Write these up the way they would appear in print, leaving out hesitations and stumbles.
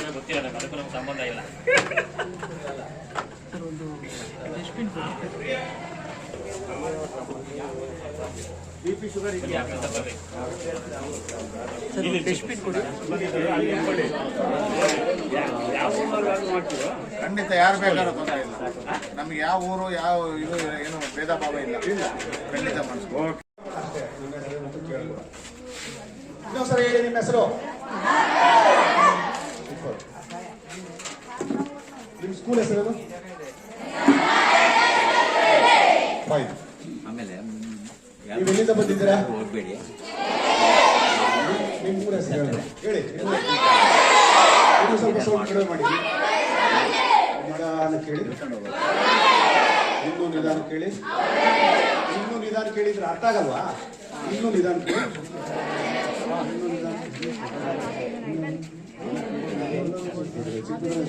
ಗೊತ್ತಿಲ್ಲ, ಅದಕ್ಕೂ ನಮ್ಗೆ ಸಂಬಂಧ ಇಲ್ಲ. BP ಶುಗರ್ ಖಂಡಿತ ಯಾರು ಬೇಕಾದ್ರೂ ತೊಂದರೆ ಇಲ್ಲ. ನಮ್ಗೆ ಯಾವ ಊರು ಯಾವ ಇದು ಏನು ಭೇದ ಭಾವ ಇಲ್ಲ. ಖಂಡಿತ ಮಾಡಿಸ್ಬೋದು. ಇನ್ನೊಂದ್ಸರಿ ಹೇಳಿ ನಿಮ್ಮ ಹೆಸರು. ನಿಮ್ಮ ಸ್ಕೂಲ್ ಹೆಸರು? ಆಮೇಲೆ ನೀವು ಎಲ್ಲಿಂದ ಬಂದಿದ್ದೀರಾ? ಹೋಗ್ಬೇಡಿ. ನಿಮ್ಮ ಊರ ಹೆಸರು ಹೇಳಿ. ಸ್ವಲ್ಪ ಸ್ವಲ್ಪ ಕಡಿಮೆ ಮಾಡಿ. ನಿಧಾನ ಕೇಳಿ, ಇನ್ನೂ ನಿಧಾನ ಕೇಳಿ. ಇನ್ನೂ ನಿಧಾನ ಕೇಳಿದ್ರೆ ಅರ್ಥ ಆಗಲ್ವಾ? ಇನ್ನೂ ನಿಧಾನ ಕೇಳಿ.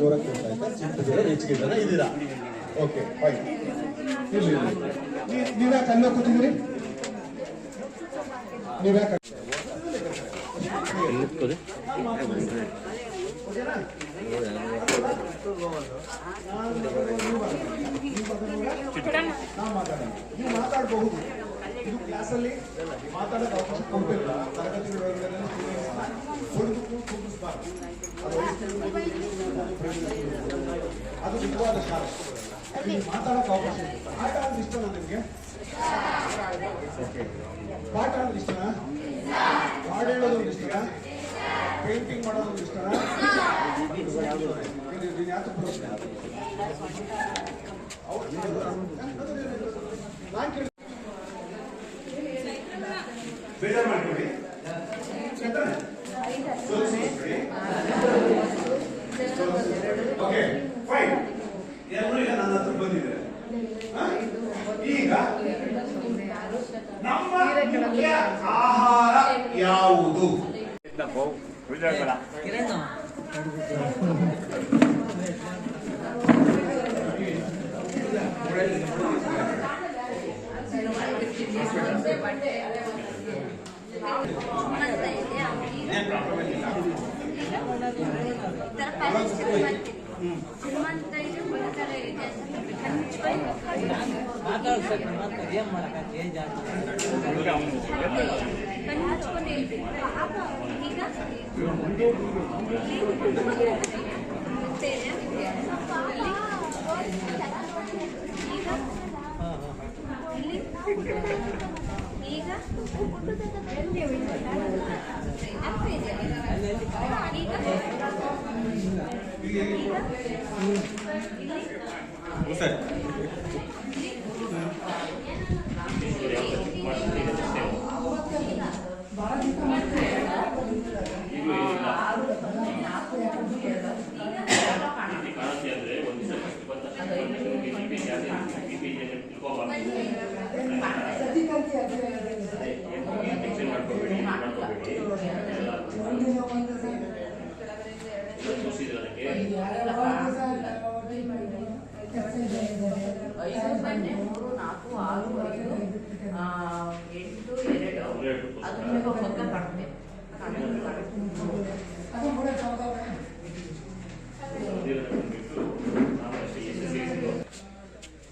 ಜೋರ ಹೆಚ್ಚಿಗೆ ಇದ್ದೀರಾ? Okay fine. ನೀವ್ಯಾಕೆ ಅನ್ನ ಕೂತಿದ್ದೀರಿ? ನೀವ್ಯಾಕೆ ನೀವು ಮಾತಾಡಬಹುದು. ಇದು ಕ್ಲಾಸಲ್ಲಿ ಮಾತಾಡೋಕೆ ಅವಕಾಶ ಕೊಡಬೇಕು. ತರಗತಿ ಅದು ನಿಜವಾದ ಶಾಲೆ. ಮಾತಾಡೋಕೆ ಅವಕಾಶ ಇದೆ. ಆಟ ಅಂದ್ರೆ ಇಷ್ಟನಾ ನಿಮಗೆ? ಪಾಠ ಅಂದ್ರೆ ಇಷ್ಟನಾ? ಹಾಡು ಹೇಳೋದು ಇಷ್ಟನಾ? ಪೇಂಟಿಂಗ್ ಮಾಡೋದು ಇಷ್ಟನಾ? ಯಾಕೆ ಬರುತ್ತೆ? ಬೇಜಾರು ಮಾಡ್ಕೊಳ್ಳಿ. Okay fine. ಎಲ್ಲರೂ ಈಗ ನನ್ನ ಹತ್ರ ಬಂದಿದ್ದಾರೆ. ಈಗ ನಮ್ಮ ಮುಖ್ಯ ಆಹಾರ ಯಾವುದು?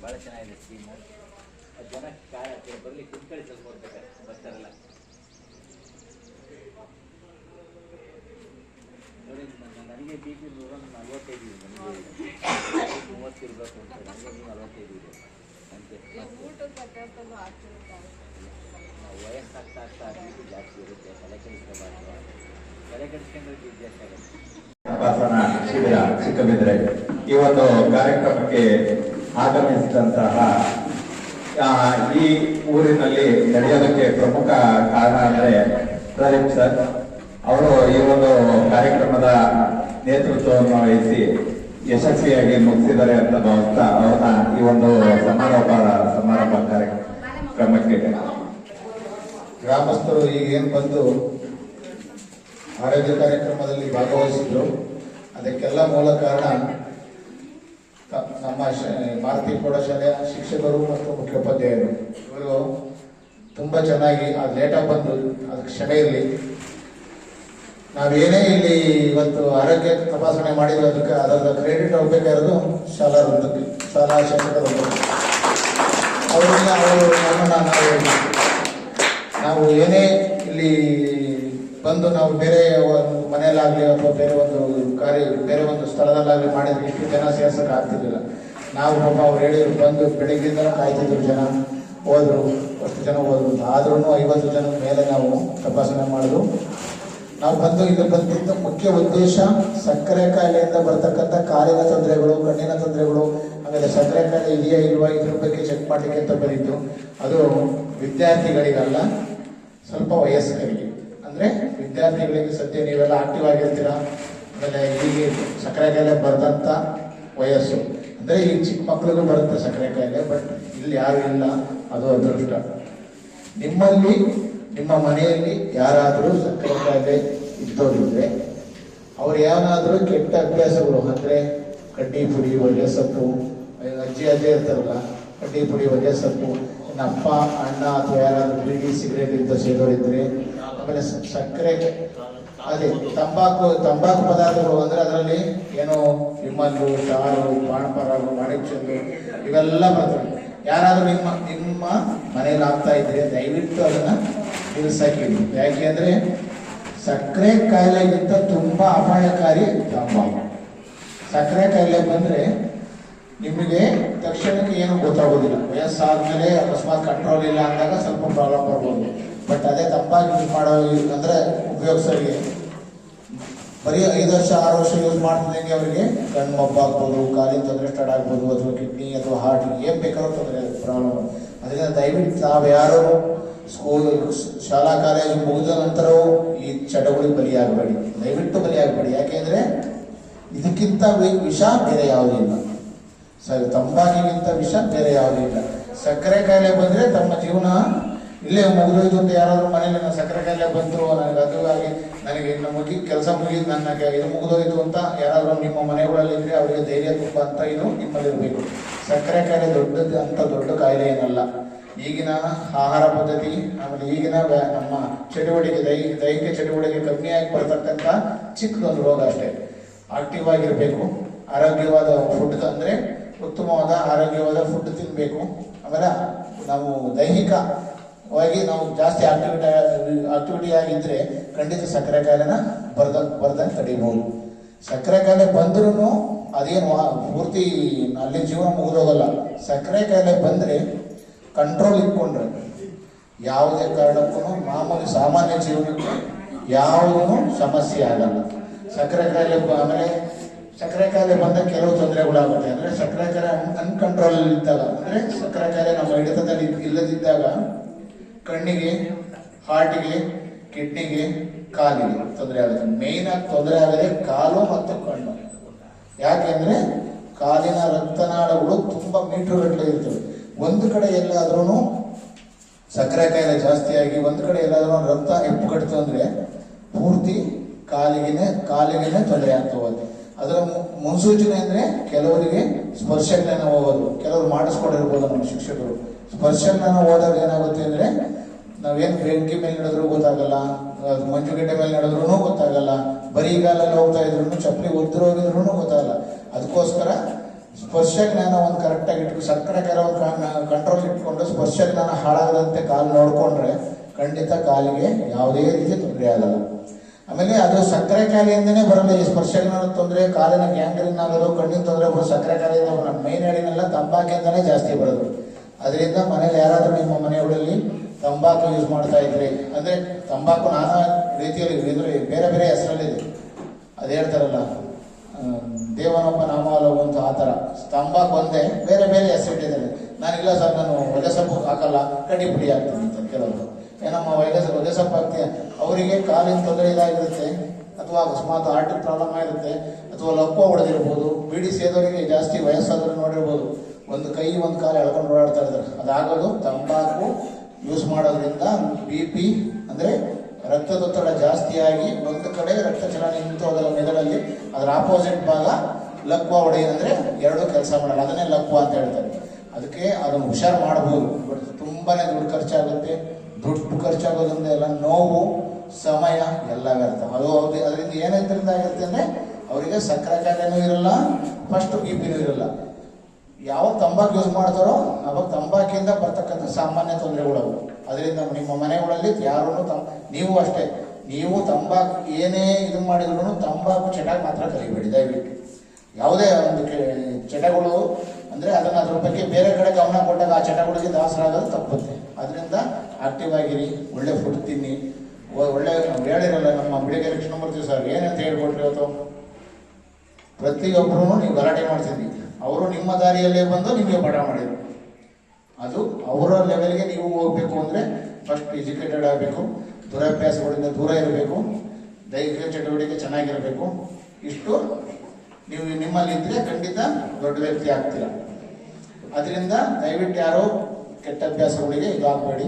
ಬಹಳ ಚೆನ್ನಾಗಿದೆ ಸ್ಕೀಮು. ಜನ ಬರಲಿ ಕುತ್ಕೊಳ್ಳಿ, ಸ್ವಲ್ಪ ಬರ್ತಾರಲ್ಲ ನೋಡಿ. ನನಗೆ BP 145 ಇದೆ, ನನಗೆ 30 ಇರಬೇಕು ಅಂತ. ನನಗೆ 45 ಇದೆ. ವಯಸ್ಸಾಗ್ತಾ ಆಗ್ತಾ BP ಜಾಸ್ತಿ ಇರುತ್ತೆ. ತಲೆ ಕೆಡಿಸ್ಕೋಬಾರ್ದು. ತಲೆ ಕೆಡಿಸ್ಕೊಂಡ್ರೆ BP ಜಾಸ್ತಿ ಆಗುತ್ತೆ. ಶಿಬಿರ ಚಿಕ್ಕಬಿದ್ರೆ ಈ ಒಂದು ಕಾರ್ಯಕ್ರಮಕ್ಕೆ ಆಗಮಿಸಿದಂತಹ ಈ ಊರಿನಲ್ಲಿ ನಡೆಯೋದಕ್ಕೆ ಪ್ರಮುಖ ಕಾರಣ ಅಂದರೆ ಪ್ರದೀಪ್ ಸರ್ ಅವರು ಈ ಒಂದು ಕಾರ್ಯಕ್ರಮದ ನೇತೃತ್ವವನ್ನು ವಹಿಸಿ ಯಶಸ್ವಿಯಾಗಿ ಮುಗಿಸಿದ್ದಾರೆ ಅಂತ ಭಾವಿಸ್ತಾ ಅವ್ರನ್ನ ಈ ಒಂದು ಸಮಾರಂಭ ಕಾರ್ಯಕ್ರಮಕ್ಕೆ ಗ್ರಾಮಸ್ಥರು ಈಗೇನು ಬಂದು ಆರೋಗ್ಯ ಕಾರ್ಯಕ್ರಮದಲ್ಲಿ ಭಾಗವಹಿಸಿದ್ರು. ಅದಕ್ಕೆಲ್ಲ ಮೂಲ ಕಾರಣ ನಮ್ಮ ಮಾರುತಿ ಪ್ರೌಢಶಾಲೆಯ ಶಿಕ್ಷಕರು ಮತ್ತು ಮುಖ್ಯೋಪಾಧ್ಯಾಯರು. ಇವರು ತುಂಬ ಚೆನ್ನಾಗಿ ಅದು ಲೇಟಾಗಿ ಬಂದು ಅದಕ್ಕೆ ಕ್ಷಮೆ ಇರಲಿ. ನಾವೇನೇ ಇಲ್ಲಿ ಇವತ್ತು ಆರೋಗ್ಯ ತಪಾಸಣೆ ಮಾಡಿರೋದಕ್ಕೆ ಅದರ ಕ್ರೆಡಿಟ್ ಹೋಗ್ಬೇಕಾಗಿರೋದು ಶಾಲಾ ವೃಂದಕ್ಕೆ, ಶಾಲಾ ಶಿಕ್ಷಕ ವೃಂದಕ್ಕೆ. ಅವರಿಂದ ನಮ್ಮನ್ನು ನಾವು ಏನೇ ಇಲ್ಲಿ ಬಂದು ನಾವು ಬೇರೆ ಒಂದು ಮನೆಯಲ್ಲಾಗಲಿ ಅಥವಾ ಬೇರೆ ಒಂದು ಸ್ಥಳದಲ್ಲಾಗಲಿ ಮಾಡಿದ್ರೆ ಇಷ್ಟು ಜನ ಸೇರ್ಸಕ್ಕೆ ಆಗ್ತಿರ್ಲಿಲ್ಲ. ನಾವು ಪಾಪ ಅವ್ರು ಹೇಳಿದ್ರು ಬಂದು ಬೆಳಿಗ್ಗೆಯಿಂದ ಕಾಯ್ತಿದ್ರು, ಜನ ಹೋದ್ರು, ಅಷ್ಟು ಜನ ಹೋದ್ರು. ಆದ್ರೂ 50 ಜನದ ಮೇಲೆ ನಾವು ತಪಾಸಣೆ ಮಾಡಿದ್ರು. ನಾವು ಬಂದು ಇಲ್ಲಿ ಬಂದಿದ್ದ ಮುಖ್ಯ ಉದ್ದೇಶ ಸಕ್ಕರೆ ಕಾಯಿಲೆಯಿಂದ ಬರ್ತಕ್ಕಂಥ ಕಾಲಿನ ತೊಂದರೆಗಳು, ಕಣ್ಣಿನ ತೊಂದರೆಗಳು, ಆಮೇಲೆ ಸಕ್ಕರೆ ಕಾಯಿಲೆ ಇದೆಯಾ ಇಲ್ವಾ ಇದ್ರ ಬಗ್ಗೆ ಚೆಕ್ ಮಾಡಲಿಕ್ಕೆ ಅಂತ ಬಂದಿದ್ದು. ಅದು ವಿದ್ಯಾರ್ಥಿಗಳಿಗಲ್ಲ, ಸ್ವಲ್ಪ ವಯಸ್ಕರಿಗೆ. ಅಂದರೆ ವಿದ್ಯಾರ್ಥಿಗಳಿಗೆ ಸದ್ಯ ನೀವೆಲ್ಲ ಆಕ್ಟಿವ್ ಆಗಿರ್ತೀರ. ಆಮೇಲೆ ಈಗ ಸಕ್ಕರೆ ಕಾಯಿಲೆ ಬರೆದಂಥ ವಯಸ್ಸು ಅಂದರೆ ಈ ಚಿಕ್ಕ ಮಕ್ಕಳಿಗೂ ಬರುತ್ತೆ ಸಕ್ಕರೆ ಕಾಯಿಲೆ, ಬಟ್ ಇಲ್ಲಿ ಯಾರು ಇಲ್ಲ, ಅದು ಅದೃಷ್ಟ. ನಿಮ್ಮಲ್ಲಿ ನಿಮ್ಮ ಮನೆಯಲ್ಲಿ ಯಾರಾದರೂ ಸಕ್ಕರೆ ಕಾಯಿಲೆ ಇದ್ದವರಿದ್ರೆ ಅವ್ರು ಏನಾದರೂ ಕೆಟ್ಟ ಅಭ್ಯಾಸಗಳು ಅಂದರೆ ಕಡ್ಡಿ ಪುಡಿ, ಒಳ್ಳೆ ಸೊಪ್ಪು, ಅಜ್ಜಿ ಇರ್ತಾರಲ್ಲ, ಕಡ್ಡಿ ಪುಡಿ, ಒಳ್ಳೆ ಸೊಪ್ಪು, ಅಪ್ಪ ಅಣ್ಣ ಅಥವಾ ಯಾರಾದರೂ ಬೀಡಿ ಸಿಗರೇಟ್ ಇಂದ ಸೇದೋರಿದ್ರೆ, ಆಮೇಲೆ ಸಕ್ಕರೆ ಅದೇ ತಂಬಾಕು ಪದಾರ್ಥಗಳು ಅಂದರೆ ಅದರಲ್ಲಿ ಏನೋ ವಿಮಲ್ಲು, ಚಾರು, ಬಾಣಪರಾಗು, ಮಾಣಿಕ್ಯಂದು ಇವೆಲ್ಲ ಬರ್ತವೆ. ಯಾರಾದರೂ ನಿಮ್ಮ ಮನೇಲಿ ಆಗ್ತಾ ಇದ್ರೆ ದಯವಿಟ್ಟು ಅದನ್ನ ನಿಲ್ಲಿಸಾಕಿಡಿ. ಯಾಕೆ ಅಂದರೆ ಸಕ್ಕರೆ ಕಾಯಿಲೆಗಿಂತ ತುಂಬ ಅಪಾಯಕಾರಿ ತಂಬಾಕು. ಸಕ್ಕರೆ ಕಾಯಿಲೆ ಬಂದರೆ ನಿಮಗೆ ತಕ್ಷಣಕ್ಕೆ ಏನು ಗೊತ್ತಾಗೋದಿಲ್ಲ. ವಯಸ್ಸಾದ್ಮೇಲೆ ಅಕಸ್ಮಾತ್ ಕಂಟ್ರೋಲ್ ಇಲ್ಲ ಅಂದಾಗ ಸ್ವಲ್ಪ ಪ್ರಾಬ್ಲಮ್ ಬರ್ಬೋದು. ಬಟ್ ಅದೇ ತಂಬಾಕು ಯೂಸ್ ಮಾಡೋ ಅಂದರೆ ಉಪಯೋಗಿಸೋರಿಗೆ ಬರೀ 5 ವರ್ಷ 6 ವರ್ಷ ಯೂಸ್ ಮಾಡ್ತಿದ್ದಂಗೆ ಅವರಿಗೆ ಕಣ್ಣು ಮೊಬ್ಬಾಗ್ಬೋದು, ಕಾಲಿನ ತೊಂದರೆ ಸ್ಟಾರ್ಟ್ ಆಗ್ಬೋದು, ಅಥವಾ ಕಿಡ್ನಿ ಅಥವಾ ಹಾರ್ಟ್ ಏನು ಬೇಕಾದ್ರೂ ತೊಂದರೆ ಪ್ರಾಬ್ಲಮ್. ಅದರಿಂದ ದಯವಿಟ್ಟು ನಾವು ಯಾರು ಶಾಲಾ ಕಾಲೇಜು ಮುಗಿದ ನಂತರವೂ ಈ ಚಟಗಳಿಗೆ ಬಲಿಯಾಗಬೇಡಿ, ದಯವಿಟ್ಟು ಬಲಿಯಾಗಬೇಡಿ. ಯಾಕೆಂದರೆ ಇದಕ್ಕಿಂತ ವಿಷ ಬೇರೆ ಯಾವುದೂ ಇಲ್ಲ. ತಂಬಾಕಿಗಿಂತ ವಿಷ ಬೇರೆ ಯಾವುದೂ ಇಲ್ಲ. ಸಕ್ಕರೆ ಕಾಯಿಲೆ ಬಂದರೆ ತಮ್ಮ ಜೀವನ ಇಲ್ಲೇ ಮುಗಿದೋಯ್ತು ಅಂತ ಯಾರಾದ್ರೂ ಮನೇಲಿ ನನ್ನ ಸಕ್ಕರೆ ಕಾಯಿಲೆ ಬಂತು, ನನಗೆ ಅದು ಆಗಿ ನನಗೆ ಇನ್ನು ಕೆಲಸ ಮುಗಿದು ನನ್ನ ಇದು ಮುಗಿದೋಯ್ತು ಅಂತ ಯಾರಾದರೂ ನಿಮ್ಮ ಮನೆಗಳಲ್ಲಿ ಇದ್ರೆ ಅವರಿಗೆ ಧೈರ್ಯ ತುಂಬ ಅಂತ ಇದು ನಿಮ್ಮಲ್ಲಿರಬೇಕು. ಸಕ್ಕರೆ ಕಾಯಿಲೆ ದೊಡ್ಡ ಕಾಯಿಲೆ ಏನಲ್ಲ. ಈಗಿನ ಆಹಾರ ಪದ್ಧತಿ, ಆಮೇಲೆ ಈಗಿನ ನಮ್ಮ ಚಟುವಟಿಕೆ, ದೈಹಿಕ ಚಟುವಟಿಕೆ ಕಮ್ಮಿಯಾಗಿ ಬರ್ತಕ್ಕಂಥ ಚಿಕ್ಕದೊಂದು ರೋಗ ಅಷ್ಟೇ. ಆಕ್ಟಿವ್ ಆಗಿರಬೇಕು, ಆರೋಗ್ಯವಾದ ಫುಡ್ ಅಂದರೆ ಉತ್ತಮವಾದ ಆರೋಗ್ಯವಾದ ಫುಡ್ ತಿನ್ನಬೇಕು. ಆಮೇಲೆ ನಾವು ದೈಹಿಕವಾಗಿ ನಾವು ಜಾಸ್ತಿ ಆಕ್ಟಿವಿಟಿ ಆಗಿದ್ರೆ ಖಂಡಿತ ಸಕ್ಕರೆ ಕಾಯಿಲೆನ ಬರ್ದಂಗೆ ತಡೀಬಹುದು. ಸಕ್ಕರೆ ಕಾಯಿಲೆ ಬಂದ್ರೂ ಅದೇನು ಪೂರ್ತಿ ಅಲ್ಲಿ ಜೀವನ ಮುಗಿದೋಗಲ್ಲ. ಸಕ್ಕರೆ ಕಾಯಿಲೆ ಬಂದರೆ ಕಂಟ್ರೋಲ್ ಇಟ್ಕೊಂಡ್ರೆ ಯಾವುದೇ ಕಾರಣಕ್ಕೂ ಮಾಮೂಲಿ ಸಾಮಾನ್ಯ ಜೀವನಕ್ಕೆ ಯಾವುದೂ ಸಮಸ್ಯೆ ಆಗಲ್ಲ. ಸಕ್ಕರೆ ಕಾಯಿಲೆ ಆಮೇಲೆ ಸಕ್ಕರೆ ಕಾಯಿಲೆ ಬಂದಾಗ ಕೆಲವು ತೊಂದರೆಗಳಾಗುತ್ತೆ. ಅಂದರೆ ಸಕ್ಕರೆ ಕಾಯಿಲೆ ಅನ್ಕಂಟ್ರೋಲ್ ಇದ್ದಾಗ, ಅಂದರೆ ಸಕ್ಕರೆ ಕಾಯಿಲೆ ನಮ್ಮ ಹಿಡಿತದಲ್ಲಿ ಇಲ್ಲದಿದ್ದಾಗ ಕಣ್ಣಿಗೆ, ಹಾರ್ಟಿಗೆ, ಕಿಡ್ನಿಗೆ, ಕಾಲಿಗೆ ತೊಂದರೆ ಆಗುತ್ತೆ. ಮೇಯ್ನಾಗಿ ತೊಂದರೆ ಆಗದೆ ಕಾಲು ಮತ್ತು ಕಣ್ಣು. ಯಾಕೆಂದರೆ ಕಾಲಿನ ರಕ್ತನಾಳಗಳು ತುಂಬ ಮೀಟರ್ಗಟ್ಟಲೆ ಇರ್ತವೆ. ಒಂದು ಕಡೆ ಎಲ್ಲಾದ್ರೂ ಸಕ್ಕರೆ ಕಾಯಿಲೆ ಜಾಸ್ತಿಯಾಗಿ ಒಂದು ಕಡೆ ಎಲ್ಲಾದ್ರೂ ರಕ್ತ ಹೆಪ್ಪುಗಟ್ತು ಅಂದರೆ ಪೂರ್ತಿ ಕಾಲಿಗೆ ತೊಂದರೆ ಆಗ್ತಾ ಹೋಗುತ್ತೆ. ಅದರ ಮುನ್ಸೂಚನೆ ಅಂದರೆ ಕೆಲವರಿಗೆ ಸ್ಪರ್ಶಜ್ಞಾನ ಹೋಗೋದು, ಕೆಲವರು ಮಾಡಿಸ್ಕೊಂಡಿರ್ಬೋದು ನಮ್ಮ ಶಿಕ್ಷಕರು. ಸ್ಪರ್ಶಜ್ಞಾನ ಹೋದಾಗ ಏನಾಗುತ್ತೆ ಅಂದರೆ ನಾವೇನು ಬೆಂಕಿ ಮೇಲೆ ನಡೆದ್ರೂ ಗೊತ್ತಾಗಲ್ಲ, ಮಂಜುಗಡ್ಡೆ ಮೇಲೆ ನಡೆದ್ರೂ ಗೊತ್ತಾಗಲ್ಲ, ಬರೀಗಾಲಲ್ಲಿ ಹೋಗ್ತಾ ಇದ್ರು ಚಪ್ಪಲಿ ಒದ್ದು ಹೋಗಿದ್ರು ಗೊತ್ತಾಗಲ್ಲ. ಅದಕ್ಕೋಸ್ಕರ ಸ್ಪರ್ಶ ಜ್ಞಾನ ಒಂದು ಕರೆಕ್ಟಾಗಿ ಸಕ್ಕರೆ ಕಾಯಿಲೆ ಒಂದು ಕಂಟ್ರೋಲ್ ಇಟ್ಕೊಂಡು ಸ್ಪರ್ಶ ಜ್ಞಾನ ಹಾಳಾಗದಂತೆ ಕಾಲು ನೋಡಿಕೊಂಡ್ರೆ ಖಂಡಿತ ಕಾಲಿಗೆ ಯಾವುದೇ ರೀತಿ ತೊಂದರೆ ಆಗಲ್ಲ. ಆಮೇಲೆ ಅದು ಸಕ್ಕರೆ ಕಾಯಿಲೆಯಿಂದನೇ ಬರಲ್ಲ. ಈ ಸ್ಪರ್ಶ ಜ್ಞಾನ ತೊಂದರೆ, ಕಾಲಿನ ಗ್ಯಾಂಗ್ರೀನ್ ಆಗೋದು, ಕಣ್ಣಿನ ತೊಂದರೆ ಬರೋದು ಸಕ್ಕರೆ ಕಾಯಿಲೆಯಿಂದ. ನಮ್ಮ ಮೈನ್ ಹೇಳಿನೆಲ್ಲ ತಂಬಾಕಿಂದನೇ ಜಾಸ್ತಿ ಬರೋದು. ಅದರಿಂದ ಮನೇಲಿ ಯಾರಾದರೂ ನಿಮ್ಮ ಮನೆಗಳಲ್ಲಿ ತಂಬಾಕು ಯೂಸ್ ಮಾಡ್ತಾ ಇದ್ರಿ ಅಂದರೆ, ತಂಬಾಕು ನಾನಾ ರೀತಿಯಲ್ಲಿ ಇದ್ರೆ ಬೇರೆ ಬೇರೆ ಹೆಸರಲ್ಲಿದೆ. ಅದು ಹೇಳ್ತಾರಲ್ಲ ದೇವನೊಬ್ಬ ನಾಮವಲ್ಲವು ಅಂತ, ಆ ಥರ ತಂಬಾಕು ಒಂದೇ ಬೇರೆ ಬೇರೆ ಹೆಸರಿಟ್ಟಿದ್ದಾರೆ. ನಾನಿಲ್ಲ ಸರ್, ನಾನು ಒಳ್ಳೆ ಸೊಪ್ಪು ಹಾಕಲ್ಲ, ಕಡ್ಡಿ ಪುಡಿ ಹಾಕ್ತೀನಿ ಅಂತ ಕೆಲವರು. ಏನಮ್ಮ ಒಳ್ಳೆ ಸೊಪ್ಪು ಹಾಕ್ತೀಯ, ಅವರಿಗೆ ಕಾಲಿನ ತೊಂದರೆ ಇದಾಗಿರುತ್ತೆ, ಅಥವಾ ಅಕಸ್ಮಾತ್ ಹಾರ್ಟಿಗೆ ಪ್ರಾಬ್ಲಮ್ ಆಗಿರುತ್ತೆ, ಅಥವಾ ಲಕ್ವ ಹೊಡೆದಿರ್ಬೋದು. ಬೀಡಿ ಸೇದೋರಿಗೆ ಜಾಸ್ತಿ ವಯಸ್ಸಾದರೂ ನೋಡಿರ್ಬೋದು, ಒಂದು ಕೈ ಒಂದು ಕಾಲು ಎಳ್ಕೊಂಡು ಓಡಾಡ್ತಾ ಇರ್ತಾರೆ. ಅದಾಗೋದು ತಂಬಾಕು ಯೂಸ್ ಮಾಡೋದ್ರಿಂದ BP ಅಂದರೆ ರಕ್ತದೊತ್ತಡ ಜಾಸ್ತಿಯಾಗಿ ಒಂದು ಕಡೆ ರಕ್ತ ಚಲನೆ ನಿಂತು ಹೋಗಲ್ಲ ಮೆದುಳಲ್ಲಿ. ಅದರ ಆಪೋಸಿಟ್ ಭಾಗ ಲಕ್ವ ಹೊಡೆಯೋದಂದ್ರೆ ಎರಡೂ ಕೆಲಸ ಮಾಡಲ್ಲ, ಅದನ್ನೇ ಲಕ್ವ ಅಂತ ಹೇಳ್ತಾರೆ. ಅದಕ್ಕೆ ಅದನ್ನು ಹುಷಾರು ಮಾಡ್ಬೋದು. ಬಟ್ ತುಂಬಾ ದುಡ್ಡು ಖರ್ಚಾಗುತ್ತೆ, ದುಡ್ಡು ಖರ್ಚಾಗೋದ್ರಿಂದ ಎಲ್ಲ ನೋವು, ಸಮಯ ಎಲ್ಲ ವ್ಯರ್ಥ. ಅದು ಅದರಿಂದ ಏನಿದ್ರಿಂದ ಆಗುತ್ತೆ ಅಂದರೆ ಅವರಿಗೆ ಸಕ್ಕರೆ ಕಾಯಿಲೆನೂ ಇರಲ್ಲ, ಫಸ್ಟ್ BP ಇರಲ್ಲ. ಯಾವ ತಂಬಾಕು ಯೂಸ್ ಮಾಡ್ತಾರೋ ಅವಾಗ ತಂಬಾಕಿಂದ ಬರ್ತಕ್ಕಂಥ ಸಾಮಾನ್ಯ ತೊಂದರೆಗಳು. ಅದರಿಂದ ನಿಮ್ಮ ಮನೆಗಳಲ್ಲಿ ಯಾರೂ ನೀವು ಅಷ್ಟೇ, ನೀವು ತಂಬಾಕು ಏನೇ ಇದು ಮಾಡಿದ್ರು ತಂಬಾಕು ಚಟ ಮಾತ್ರ ಕಲಿಬೇಡಿ ದಯವಿಟ್ಟು. ಯಾವುದೇ ಒಂದು ಚಟಗಳು ಅಂದರೆ ಅದನ್ನು ಅದ್ರ ಬಗ್ಗೆ ಬೇರೆ ಕಡೆ ಗಮನ ಕೊಟ್ಟಾಗ ಆ ಚಟಗಳಿಗೆ ದಾಸರಾಗೋದು ತಪ್ಪುತ್ತೆ. ಅದರಿಂದ ಆಕ್ಟಿವ್ ಆಗಿರಿ, ಒಳ್ಳೆ ಫುಡ್ ತಿನ್ನಿ, ಒಳ್ಳೆ ಹೇಳಿರಲ್ಲ ನಮ್ಮ ಬಿಳಿಗೆರೆ ಕೃಷ್ಣಮೂರ್ತಿ ಸರ್ ಏನಂತ ಹೇಳ್ಕೊಟ್ರಿ ಇವತ್ತು, ಪ್ರತಿಯೊಬ್ಬರೂ ನೀವು ಗಲಾಟೆ ಮಾಡ್ತಿದ್ರಿ, ಅವರು ನಿಮ್ಮ ದಾರಿಯಲ್ಲೇ ಬಂದು ನಿಮಗೆ ಪಾಠ ಮಾಡಿದರು. ಅದು ಅವರ ಲೆವೆಲ್ಗೆ ನೀವು ಹೋಗಬೇಕು ಅಂದರೆ ಫಸ್ಟ್ ಎಜುಕೇಟೆಡ್ ಆಗಬೇಕು, ದುರಭ್ಯಾಸಗಳಿಂದ ದೂರ ಇರಬೇಕು, ದೈಹಿಕ ಚಟುವಟಿಕೆ ಚೆನ್ನಾಗಿರಬೇಕು. ಇಷ್ಟು ನೀವು ನಿಮ್ಮಲ್ಲಿ ಇದ್ದರೆ ಖಂಡಿತ ದೊಡ್ಡ ವ್ಯಕ್ತಿ ಆಗ್ತೀರ. ಅದರಿಂದ ದಯವಿಟ್ಟು ಯಾರೋ ಕೆಟ್ಟ ಅಭ್ಯಾಸಗಳಿಗೆ ಇದಾಗಬೇಡಿ.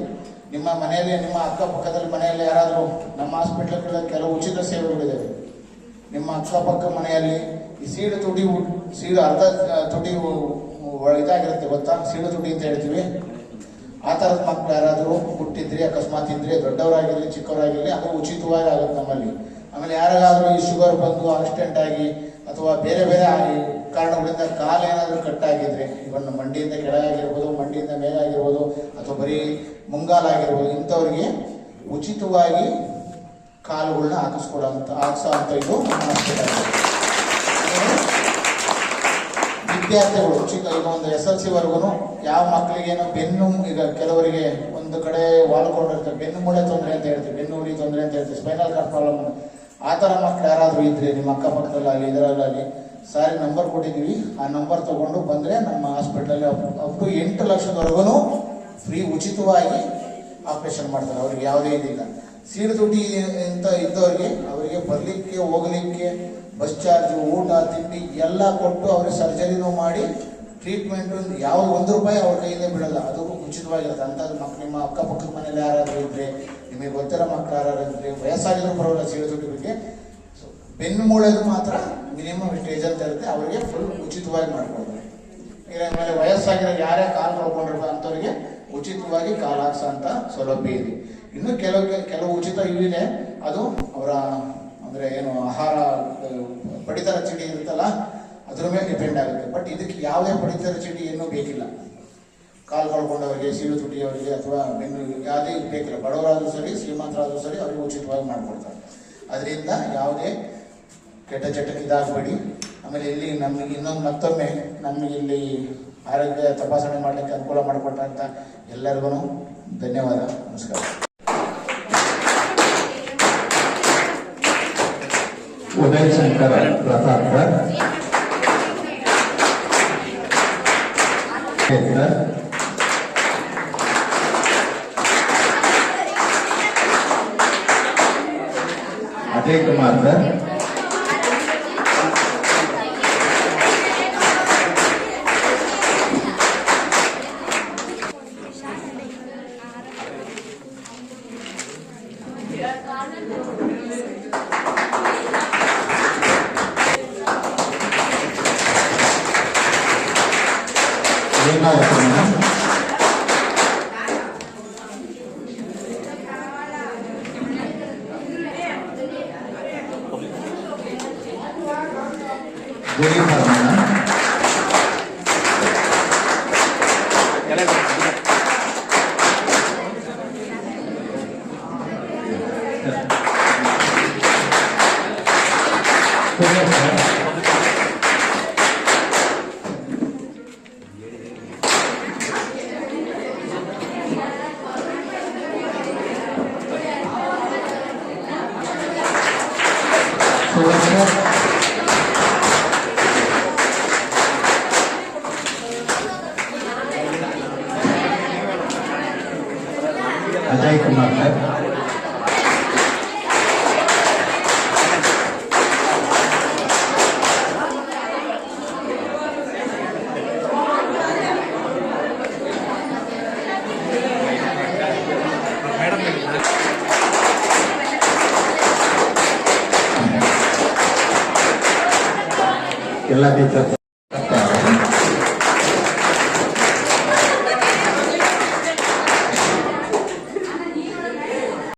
ನಿಮ್ಮ ಮನೆಯಲ್ಲಿ, ನಿಮ್ಮ ಅಕ್ಕಪಕ್ಕದಲ್ಲಿ ಮನೆಯಲ್ಲಿ ಯಾರಾದರೂ ನಮ್ಮ ಹಾಸ್ಪಿಟ್ಲ್ಗಳಲ್ಲಿ ಕೆಲವು ಉಚಿತ ಸೇವೆಗಳಿದ್ದಾವೆ. ನಿಮ್ಮ ಅಕ್ಕಪಕ್ಕ ಮನೆಯಲ್ಲಿ ಈ ಸೀಳು ಅರ್ಧ ತುಟಿ ಇದಾಗಿರುತ್ತೆ ಗೊತ್ತಾ, ಸೀಳು ತುಟಿ ಅಂತ ಹೇಳ್ತೀವಿ. ಆ ಥರದ ಮಕ್ಕಳು ಯಾರಾದರೂ ಹುಟ್ಟಿದ್ರೆ, ಅಕಸ್ಮಾತ್ ಇದ್ರೆ, ದೊಡ್ಡವರಾಗಿರಲಿ ಚಿಕ್ಕವರಾಗಿರಲಿ, ಅದು ಉಚಿತವಾಗಿ ಆಗುತ್ತೆ ನಮ್ಮಲ್ಲಿ. ಆಮೇಲೆ ಯಾರಿಗಾದರೂ ಈ ಶುಗರ್ ಬಂದು ಆಕ್ಸಿಡೆಂಟ್ ಆಗಿ ಅಥವಾ ಬೇರೆ ಬೇರೆ ಕಾರಣಗಳಿಂದ ಕಾಲು ಏನಾದರೂ ಕಟ್ಟಾಗಿದ್ರೆ, ಇವನ್ ಮಂಡಿಯಿಂದ ಕೆಳಗಾಗಿರ್ಬೋದು, ಮಂಡಿಯಿಂದ ಮೇಲಾಗಿರ್ಬೋದು, ಅಥವಾ ಬರೀ ಮುಂಗಾಲಾಗಿರ್ಬೋದು, ಇಂಥವ್ರಿಗೆ ಉಚಿತವಾಗಿ ಕಾಲುಗಳನ್ನ ಹಾಕಿಸೋ ಅಂತ ಇದು ನಮ್ಮ ಹಾಸ್ಪಿಟಲ್. ವಿದ್ಯಾರ್ಥಿಗಳು ಈಗ ಒಂದು SLC ಯಾವ ಮಕ್ಕಳಿಗೇನೋ ಬೆನ್ನು, ಈಗ ಕೆಲವರಿಗೆ ಒಂದು ಕಡೆ ವಾಲ್ಕೊಂಡಿರ್ತಾರೆ, ಬೆನ್ನು ಮೂಳೆ ತೊಂದರೆ ಅಂತ ಹೇಳ್ತೀವಿ, ಬೆನ್ನು ಉರಿ ತೊಂದರೆ ಅಂತ ಹೇಳ್ತೀವಿ, ಸ್ಪೈನಲ್ ಕಾರ್ಡ್ ಪ್ರಾಬ್ಲಮ್. ಆ ಥರ ಮಕ್ಕಳು ಯಾರಾದರೂ ಇದ್ರೆ ನಿಮ್ಮ ಅಕ್ಕಪಕ್ಕದಲ್ಲಾಗಲಿ ಇದರಲ್ಲಾಗಲಿ ಸಾರಿ ನಂಬರ್ ಕೊಟ್ಟಿದ್ದೀವಿ, ಆ ನಂಬರ್ ತೊಗೊಂಡು ಬಂದರೆ ನಮ್ಮ ಹಾಸ್ಪಿಟಲಲ್ಲಿ ಅಪ್ ಟು 8 ಲಕ್ಷದವರೆಗೂ ಫ್ರೀ ಉಚಿತವಾಗಿ ಆಪರೇಷನ್ ಮಾಡ್ತಾರೆ. ಅವ್ರಿಗೆ ಯಾವುದೇ ಇದಿಲ್ಲ. ಸೀಳು ತುಟಿ ಅಂತ ಇದ್ದವರಿಗೆ ಅವರಿಗೆ ಬರಲಿಕ್ಕೆ ಹೋಗಲಿಕ್ಕೆ ಬಸ್ ಚಾರ್ಜು, ಊಟ ತಿಂಡಿ ಎಲ್ಲ ಕೊಟ್ಟು ಅವ್ರಿಗೆ ಸರ್ಜರಿನೂ ಮಾಡಿ ಟ್ರೀಟ್ಮೆಂಟು ಯಾವ ₹1 ಅವ್ರ ಕೈಯಿಂದ ಬಿಡಲ್ಲ, ಅದು ಉಚಿತವಾಗಿರುತ್ತೆ. ಅಂಥದ್ದು ಮಕ್ಕಳು ನಿಮ್ಮ ಅಕ್ಕಪಕ್ಕದ ಮನೇಲಿ ಯಾರಾದರೂ ಇದ್ದರೆ, ನಿಮಗೆ ಗೊತ್ತಿರೋ ಮಕ್ಕಳು ಯಾರು ಇದ್ದರೆ, ವಯಸ್ಸಾಗಿದ್ರು ಬರೋಲ್ಲ ಸೀಳು ತುಟಿ ಬಗ್ಗೆ. ಬೆನ್ನು ಮೂಳೆದು ಮಾತ್ರ ಮಿನಿಮಮ್ ಸ್ಟೇಜ್ ಅಂತ ಇರುತ್ತೆ, ಅವರಿಗೆ ಫುಲ್ ಉಚಿತವಾಗಿ ಮಾಡ್ಕೊಡ್ತಾರೆ. ಈಗ ಆಮೇಲೆ ವಯಸ್ಸಾಗಿರೋ ಯಾರೇ ಕಾಲು ಕಳ್ಕೊಂಡಿರ್ಬೋದು ಅಂಥವ್ರಿಗೆ ಉಚಿತವಾಗಿ ಕಾಲು ಹಾಕ್ಸೋ ಅಂತ ಸೌಲಭ್ಯ ಇದೆ. ಇನ್ನು ಕೆಲವು ಉಚಿತ ಇವಿದೆ, ಅದು ಅವರ ಅಂದರೆ ಏನು ಆಹಾರ ಪಡಿತರ ಚೀಟಿ ಇರುತ್ತಲ್ಲ ಅದ್ರ ಮೇಲೆ ಡಿಪೆಂಡ್ ಆಗುತ್ತೆ. ಬಟ್ ಇದಕ್ಕೆ ಯಾವುದೇ ಪಡಿತರ ಚೀಟಿ ಏನೂ ಬೇಕಿಲ್ಲ. ಕಾಲು ಕಳ್ಕೊಂಡವರಿಗೆ, ಸೀಳು ತುಟಿಯವರಿಗೆ ಅಥವಾ ಬೆನ್ನು ಯಾವುದೇ ಬೇಕಿಲ್ಲ. ಬಡವರಾದರೂ ಸರಿ, ಶ್ರೀಮಂತರಾದರೂ ಸರಿ, ಅವ್ರಿಗೆ ಉಚಿತವಾಗಿ ಮಾಡಿಕೊಡ್ತಾರೆ. ಅದರಿಂದ ಯಾವುದೇ ಕೆಟ್ಟ ಚಟಕ್ಕೆ ಇದಾಗಬೇಡಿ. ಆಮೇಲೆ ಇಲ್ಲಿ ನಮಗೆ ಇನ್ನೊಂದು ಮತ್ತೊಮ್ಮೆ ನಮಗೆ ಇಲ್ಲಿ ಆರೋಗ್ಯ ತಪಾಸಣೆ ಮಾಡಲಿಕ್ಕೆ ಅನುಕೂಲ ಮಾಡಿಕೊಟ್ಟಂಥ ಎಲ್ಲರಿಗೂ ಧನ್ಯವಾದ. ನಮಸ್ಕಾರ. Uday Shankar Prasad sir, Ajay Kumar sir, Ajay Kumar sir, ಎಲ್ಲ ಟೀಚರ್ಸ್